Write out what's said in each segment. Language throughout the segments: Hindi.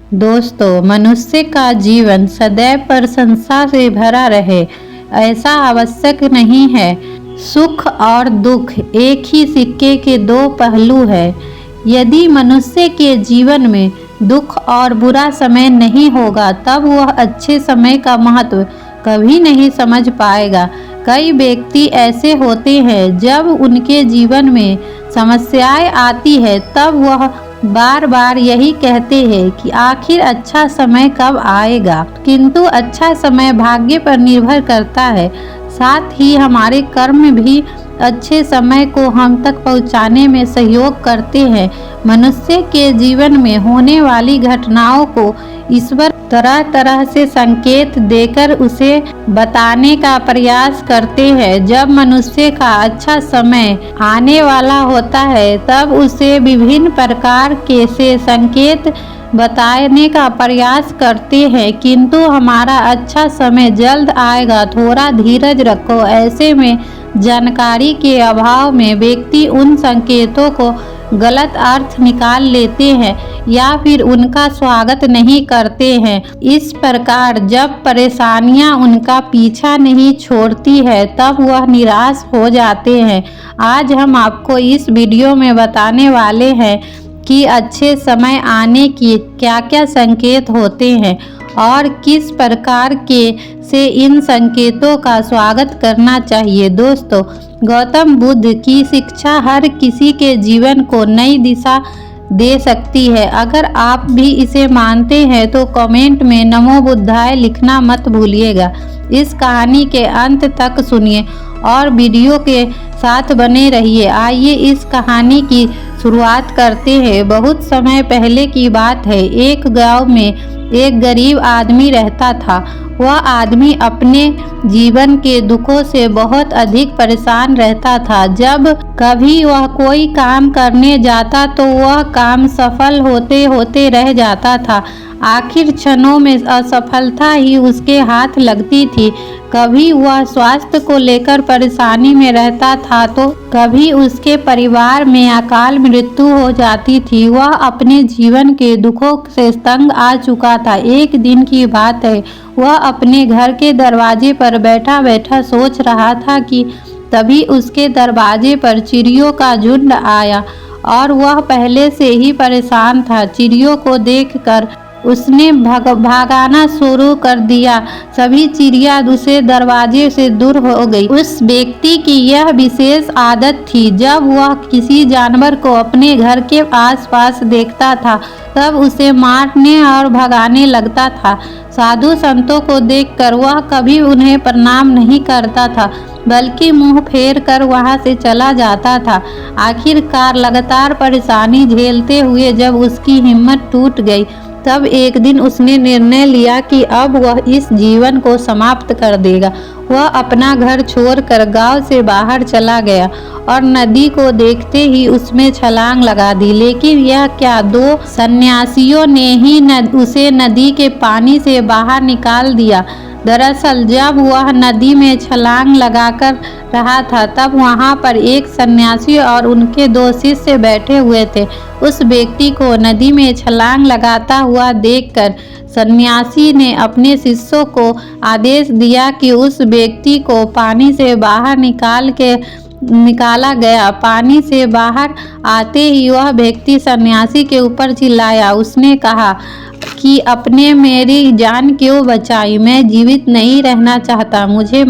दोस्तों, मनुष्य का जीवन सदैव प्रशंसा से भरा रहे ऐसा आवश्यक नहीं है। सुख और दुख एक ही सिक्के के दो पहलू है। यदि मनुष्य के जीवन में दुख और बुरा समय नहीं होगा तब वह अच्छे समय का महत्व कभी नहीं समझ पाएगा। कई व्यक्ति ऐसे होते हैं जब उनके जीवन में समस्याएं आती है तब वह बार बार यही कहते हैं कि आखिर अच्छा समय कब आएगा। किंतु अच्छा समय भाग्य पर निर्भर करता है। साथ ही हमारे कर्म भी अच्छे समय को हम तक पहुंचाने में सहयोग करते हैं। मनुष्य के जीवन में होने वाली घटनाओं को ईश्वर तरह तरह से संकेत देकर उसे बताने का प्रयास करते हैं। जब मनुष्य का अच्छा समय आने वाला होता है तब उसे विभिन्न प्रकार के से संकेत बताने का प्रयास करते हैं, किंतु हमारा अच्छा समय जल्द आएगा, थोड़ा धीरज रखो। ऐसे में जानकारी के अभाव में व्यक्ति उन संकेतों को गलत अर्थ निकाल लेते हैं या फिर उनका स्वागत नहीं करते हैं। इस प्रकार जब परेशानियां उनका पीछा नहीं छोड़ती है तब वह निराश हो जाते हैं। आज हम आपको इस वीडियो में बताने वाले हैं कि अच्छे समय आने की क्या क्या संकेत होते हैं और किस प्रकार के से इन संकेतों का स्वागत करना चाहिए। दोस्तों, गौतम बुद्ध की शिक्षा हर किसी के जीवन को नई दिशा दे सकती है। अगर आप भी इसे मानते हैं तो कमेंट में नमो बुद्धाय लिखना मत भूलिएगा। इस कहानी के अंत तक सुनिए और वीडियो के साथ बने रहिए। आइए इस कहानी की शुरुआत करते हैं। बहुत समय पहले की बात है। एक गांव में एक गरीब आदमी रहता था। वह आदमी अपने जीवन के दुखों से बहुत अधिक परेशान रहता था। जब कभी वह कोई काम करने जाता तो वह काम सफल होते होते रह जाता था। आखिर क्षणों में असफलता ही उसके हाथ लगती थी। कभी वह स्वास्थ्य को लेकर परेशानी में रहता था तो कभी उसके परिवार में अकाल मृत्यु हो जाती थी। वह अपने जीवन के दुखों से तंग आ चुका था। एक दिन की बात है, वह अपने घर के दरवाजे पर बैठा बैठा सोच रहा था कि तभी उसके दरवाजे पर चिड़ियों का झुंड आया और वह पहले से ही परेशान था। चिड़ियों को देखकर उसने भागाना शुरू कर दिया। सभी चिड़िया दूसरे दरवाजे से दूर हो गई। उस व्यक्ति की यह विशेष आदत थी, जब वह किसी जानवर को अपने घर के आसपास देखता था तब उसे मारने और भगाने लगता था। साधु संतों को देखकर वह कभी उन्हें प्रणाम नहीं करता था, बल्कि मुंह फेर कर वहां से चला जाता था। आखिरकार लगातार परेशानी झेलते हुए जब उसकी हिम्मत टूट गई तब एक दिन उसने निर्णय लिया कि अब वह इस जीवन को समाप्त कर देगा। वह अपना घर छोड़कर गांव से बाहर चला गया और नदी को देखते ही उसमें छलांग लगा दी। लेकिन यह क्या, दो सन्यासियों ने ही उसे नदी के पानी से बाहर निकाल दिया। दरअसल जब वह नदी में छलांग लगाकर रहा था तब वहां पर एक सन्यासी और उनके दो शिष्य बैठे हुए थे। उस व्यक्ति को नदी में छलांग लगाता हुआ देखकर सन्यासी ने अपने शिष्यों को आदेश दिया कि उस व्यक्ति को पानी से बाहर निकाला गया। पानी से बाहर आते ही वह व्यक्ति सन्यासी के ऊपर चिल्लाया। उसने कहा कि आपने मेरी जान क्यों बचाई? मैं जीवित नहीं रहना चाहता, मुझे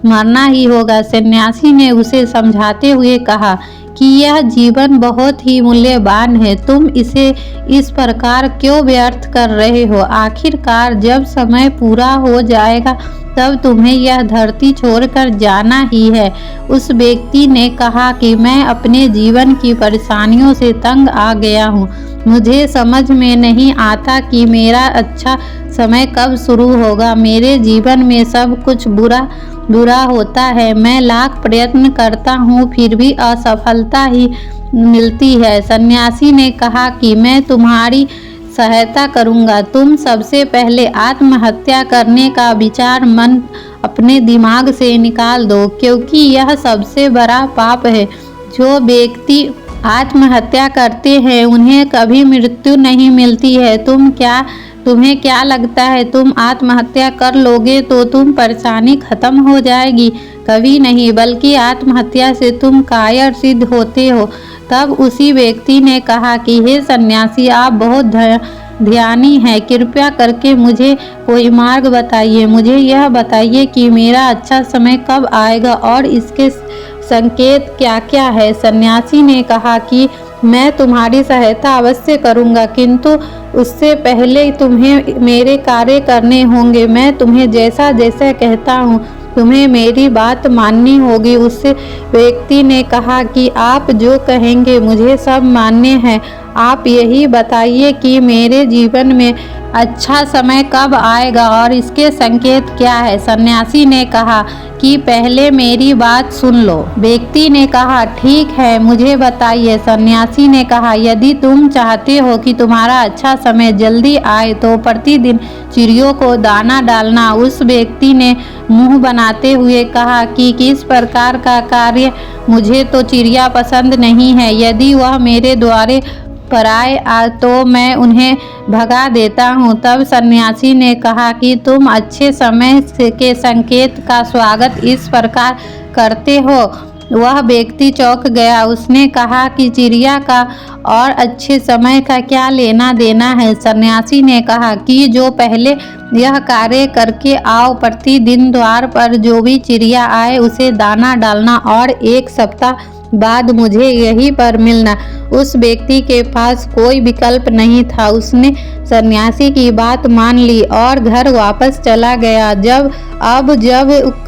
मरना ही होगा। सन्यासी ने उसे समझाते हुए कहा कि यह जीवन बहुत ही मूल्यवान है, तुम इसे इस प्रकार क्यों व्यर्थ कर रहे हो? आखिरकार जब समय पूरा हो जाएगा तब तुम्हें यह धरती छोड़कर जाना ही है। उस व्यक्ति ने कहा कि मैं अपने जीवन की परेशानियों से तंग आ गया हूँ। मुझे समझ में नहीं आता कि मेरा अच्छा समय कब शुरू होगा। मेरे जीवन में सब कुछ बुरा होता है। मैं लाख प्रयत्न करता हूँ फिर भी असफलता ही मिलती है। सन्यासी ने कहा कि मैं तुम्हारी सहायता करूंगा। तुम सबसे पहले आत्महत्या करने का विचार मन अपने दिमाग से निकाल दो, क्योंकि यह सबसे बड़ा पाप है। जो व्यक्ति आत्महत्या करते हैं उन्हें कभी मृत्यु नहीं मिलती है। तुम्हें क्या लगता है तुम आत्महत्या कर लोगे तो तुम परेशानी खत्म हो जाएगी? कभी नहीं, बल्कि आत्महत्या से तुम कायर सिद्ध होते हो। तब उसी व्यक्ति ने कहा कि हे सन्यासी, आप बहुत ध्यानी हैं, कृपया करके मुझे कोई मार्ग बताइए। मुझे यह बताइए कि मेरा अच्छा समय कब आएगा और इसके संकेत क्या क्या है। सन्यासी ने कहा कि मैं तुम्हारी सहायता अवश्य करूंगा, किंतु उससे पहले तुम्हें मेरे कार्य करने होंगे। मैं तुम्हें जैसा जैसा कहता हूँ तुम्हें मेरी बात माननी होगी। उस व्यक्ति ने कहा कि आप जो कहेंगे मुझे सब मान्य है। आप यही बताइए कि मेरे जीवन में अच्छा समय कब आएगा और इसके संकेत क्या है। सन्यासी ने कहा कि पहले मेरी बात सुन लो। व्यक्ति ने कहा ठीक है, मुझे बताइए। सन्यासी ने कहा यदि तुम चाहते हो कि तुम्हारा अच्छा समय जल्दी आए तो प्रतिदिन चिड़ियों को दाना डालना। उस व्यक्ति ने मुंह बनाते हुए कहा कि किस प्रकार का कार्य? मुझे तो चिड़िया पसंद नहीं है। यदि वह मेरे द्वारे पर आए तो मैं उन्हें भगा देता हूँ। तब सन्यासी ने कहा कि तुम अच्छे समय के संकेत का स्वागत इस प्रकार करते हो। वह व्यक्ति चौंक गया। उसने कहा कि चिड़िया का और अच्छे समय का क्या लेना देना है। सन्यासी ने कहा कि जो पहले यह कार्य करके आओ, प्रतिदिन द्वार पर जो भी चिड़िया आए उसे दाना डालना और 1 सप्ताह बाद मुझे यहीं पर मिलना। उस व्यक्ति के पास कोई विकल्प नहीं था। उसने सन्यासी की बात मान ली और घर वापस चला गया। जब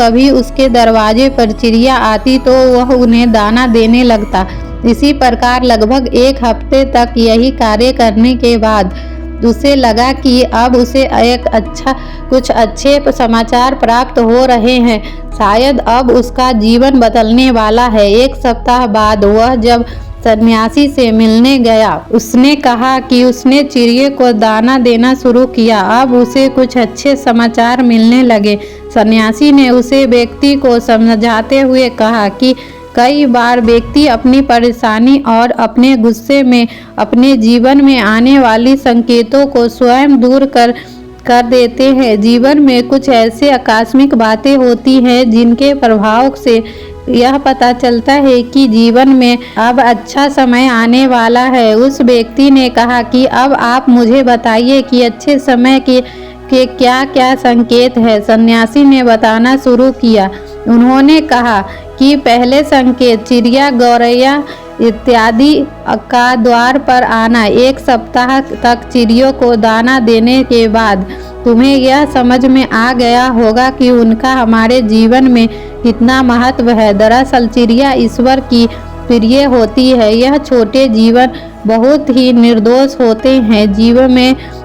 कभी उसके दरवाजे पर चिड़िया आती तो वह उन्हें दाना देने लगता। इसी प्रकार लगभग 1 हफ्ते तक यही कार्य करने के बाद उसे लगा कि अब उसे कुछ अच्छे समाचार प्राप्त हो रहे हैं। शायद अब उसका जीवन बदलने वाला है। 1 सप्ताह बाद वह जब सन्यासी से मिलने गया, उसने कहा कि उसने चिड़िया को दाना देना शुरू किया। अब उसे कुछ अच्छे समाचार मिलने लगे। सन्यासी ने उसे व्यक्ति को समझाते हुए कहा कि कई बार व्यक्ति अपनी परेशानी और अपने गुस्से में अपने जीवन में आने वाली संकेतों को स्वयं दूर कर देते हैं। जीवन में कुछ ऐसे आकस्मिक बातें होती हैं जिनके प्रभाव से यह पता चलता है कि जीवन में अब अच्छा समय आने वाला है। उस व्यक्ति ने कहा कि अब आप मुझे बताइए कि अच्छे समय के क्या क्या संकेत है। सन्यासी ने बताना शुरू किया। उन्होंने कहा कि पहले संकेत चिड़िया, गौरैया इत्यादि का द्वार पर आना। 1 सप्ताह तक चिड़ियों को दाना देने के बाद तुम्हें यह समझ में आ गया होगा कि उनका हमारे जीवन में कितना महत्व है। दरअसल चिड़िया ईश्वर की प्रिय होती है। यह छोटे जीवन बहुत ही निर्दोष होते हैं।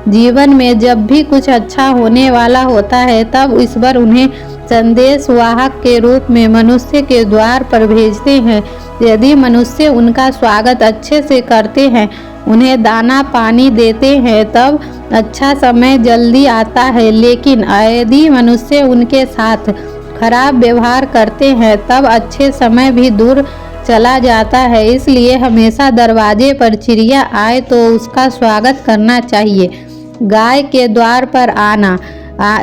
जीवन में जब भी कुछ अच्छा होने वाला होता है तब ईश्वर उन्हें संदेश वाहक के रूप में मनुष्य के द्वार पर भेजते हैं। यदि मनुष्य उनका स्वागत अच्छे से करते हैं, उन्हें दाना पानी देते हैं, तब अच्छा समय जल्दी आता है। लेकिन यदि मनुष्य उनके साथ खराब व्यवहार करते हैं तब अच्छे समय भी दूर चला जाता है। इसलिए हमेशा दरवाजे पर चिड़िया आए तो उसका स्वागत करना चाहिए। गाय के द्वार पर आना।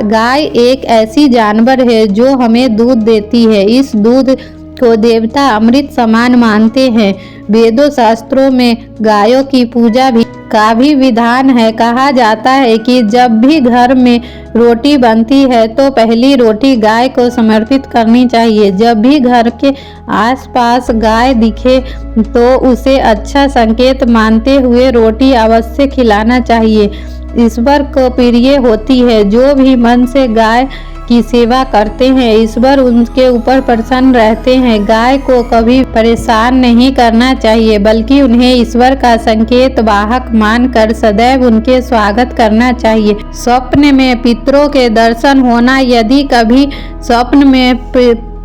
गाय एक ऐसी जानवर है जो हमें दूध देती है। इस दूध को देवता अमृत समान मानते हैं। वेदों शास्त्रों में गायों की पूजा का भी विधान है। कहा जाता है कि जब भी घर में रोटी बनती है तो पहली रोटी गाय को समर्पित करनी चाहिए। जब भी घर के आसपास गाय दिखे तो उसे अच्छा संकेत मानते हुए रोटी अवश्य खिलाना चाहिए। ईश्वर को प्रिय होती है। जो भी मन से गाय की सेवा करते हैं, ईश्वर उनके ऊपर प्रसन्न रहते हैं। गाय को कभी परेशान नहीं करना चाहिए, बल्कि उन्हें ईश्वर का संकेत वाहक मानकर सदैव उनके स्वागत करना चाहिए। स्वप्न में पितरों के दर्शन होना। यदि कभी स्वप्न में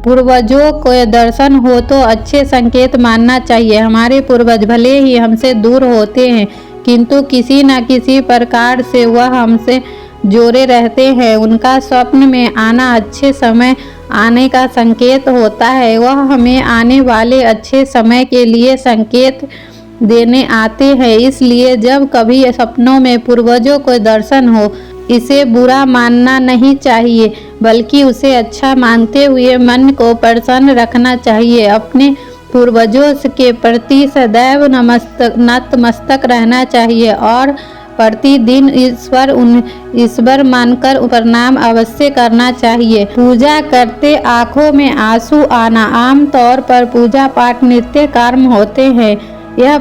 पूर्वजों के दर्शन हो तो अच्छे संकेत मानना चाहिए। हमारे पूर्वज भले ही हमसे दूर होते हैं, किंतु किसी न किसी प्रकार से वह हमसे जोड़े रहते हैं। उनका स्वप्न में आना अच्छे समय आने का संकेत होता है। वह हमें आने वाले अच्छे समय के लिए संकेत देने आते हैं। इसलिए जब कभी सपनों में पूर्वजों को दर्शन हो, इसे बुरा मानना नहीं चाहिए, बल्कि उसे अच्छा मानते हुए मन को प्रसन्न रखना चाहिए। अपने पूर्वजों के प्रति सदैव नतमस्तक रहना चाहिए और प्रतिदिन ईश्वर मानकर प्रणाम अवश्य करना चाहिए। पूजा करते आंखों में आंसू आना आमतौर पर पूजा पाठ नित्य कर्म होते हैं। यह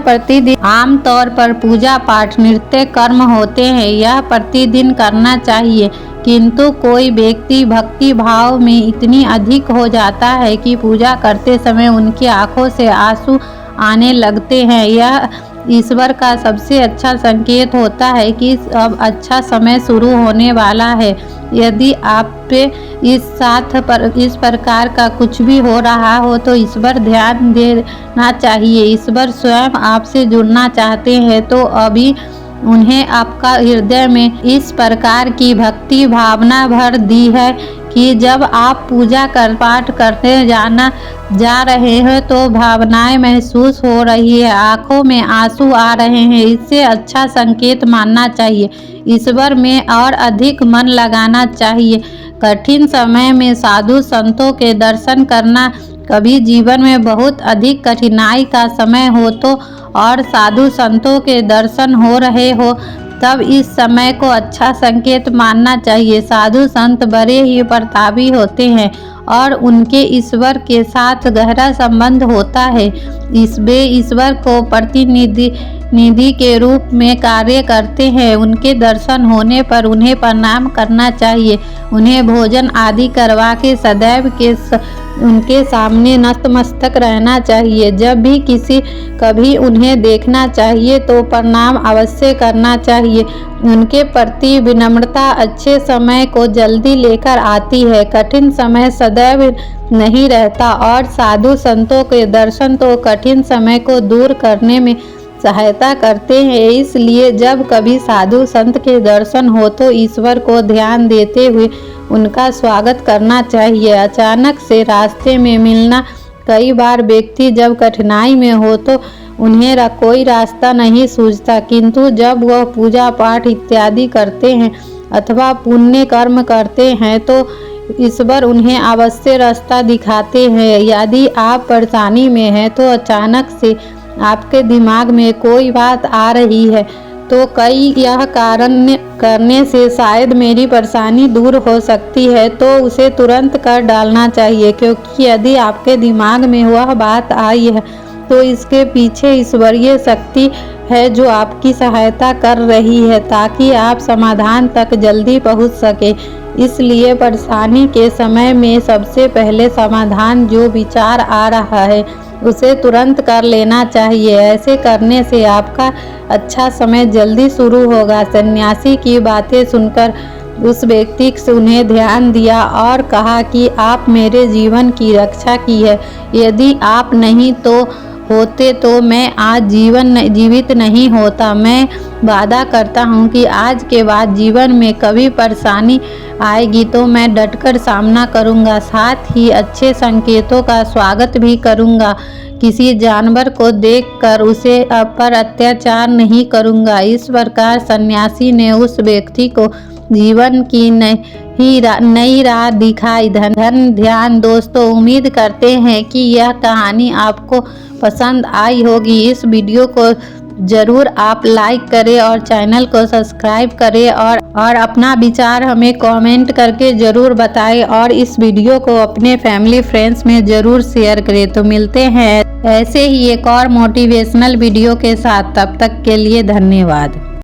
प्रतिदिन करना चाहिए, किंतु कोई व्यक्ति भक्ति भाव में इतनी अधिक हो जाता है कि पूजा करते समय उनकी आंखों से आंसू आने लगते हैं। यह ईश्वर का सबसे अच्छा संकेत होता है कि अब अच्छा समय शुरू होने वाला है। यदि आप पे इस प्रकार का कुछ भी हो रहा हो तो ईश्वर ध्यान देना चाहिए। ईश्वर स्वयं आपसे जुड़ना चाहते हैं तो अभी उन्हें आपका हृदय में इस प्रकार की भक्ति भावना भर दी है कि जब आप पूजा पाठ करने जा रहे हैं तो भावनाएं महसूस हो रही है, आंखों में आंसू आ रहे हैं। इससे अच्छा संकेत मानना चाहिए। ईश्वर में और अधिक मन लगाना चाहिए। कठिन समय में साधु संतों के दर्शन करना, कभी जीवन में बहुत अधिक कठिनाई का समय हो तो और साधु संतों के दर्शन हो रहे हो, तब इस समय को अच्छा संकेत मानना चाहिए। साधु संत बड़े ही प्रतापी होते हैं और उनके ईश्वर के साथ गहरा संबंध होता है। वे ईश्वर को प्रतिनिधि के रूप में कार्य करते हैं। उनके दर्शन होने पर उन्हें प्रणाम करना चाहिए। उन्हें भोजन आदि करवा के सदैव उनके सामने नतमस्तक रहना चाहिए। जब भी कभी उन्हें देखना चाहिए तो प्रणाम अवश्य करना चाहिए। उनके प्रति विनम्रता अच्छे समय को जल्दी लेकर आती है। कठिन समय सदैव नहीं रहता और साधु संतों के दर्शन तो कठिन समय को दूर करने में सहायता करते हैं। इसलिए जब कभी साधु संत के दर्शन हो तो ईश्वर को ध्यान देते हुए उनका स्वागत करना चाहिए। अचानक से रास्ते में मिलना, कई बार व्यक्ति जब कठिनाई में हो तो उन्हें कोई रास्ता नहीं सूझता, किंतु जब वह पूजा पाठ इत्यादि करते हैं अथवा पुण्य कर्म करते हैं तो ईश्वर उन्हें अवश्य रास्ता दिखाते हैं। यदि आप परेशानी में हैं तो अचानक से आपके दिमाग में कोई बात आ रही है तो यह कारण करने से शायद मेरी परेशानी दूर हो सकती है, तो उसे तुरंत कर डालना चाहिए, क्योंकि यदि आपके दिमाग में वह बात आई है तो इसके पीछे ईश्वरीय शक्ति है जो आपकी सहायता कर रही है ताकि आप समाधान तक जल्दी पहुंच सके। इसलिए परेशानी के समय में सबसे पहले समाधान जो विचार आ रहा है उसे तुरंत कर लेना चाहिए। ऐसे करने से आपका अच्छा समय जल्दी शुरू होगा। सन्यासी की बातें सुनकर उस व्यक्ति से उन्हें ध्यान दिया और कहा कि आप मेरे जीवन की रक्षा की है। यदि आप नहीं तो होते तो मैं आज जीवित नहीं होता। मैं वादा करता हूँ कि आज के बाद जीवन में कभी परेशानी आएगी तो मैं डटकर सामना करूँगा, साथ ही अच्छे संकेतों का स्वागत भी करूँगा। किसी जानवर को देखकर उसे पर अत्याचार नहीं करूँगा। इस प्रकार सन्यासी ने उस व्यक्ति को जीवन की नई राह दिखाई। ध्यान दोस्तों, उम्मीद करते हैं कि यह कहानी आपको पसंद आई होगी। इस वीडियो को ज़रूर आप लाइक करें और चैनल को सब्सक्राइब करें और अपना विचार हमें कमेंट करके ज़रूर बताएं और इस वीडियो को अपने फैमिली फ्रेंड्स में ज़रूर शेयर करें। तो मिलते हैं ऐसे ही एक और मोटिवेशनल वीडियो के साथ, तब तक के लिए धन्यवाद।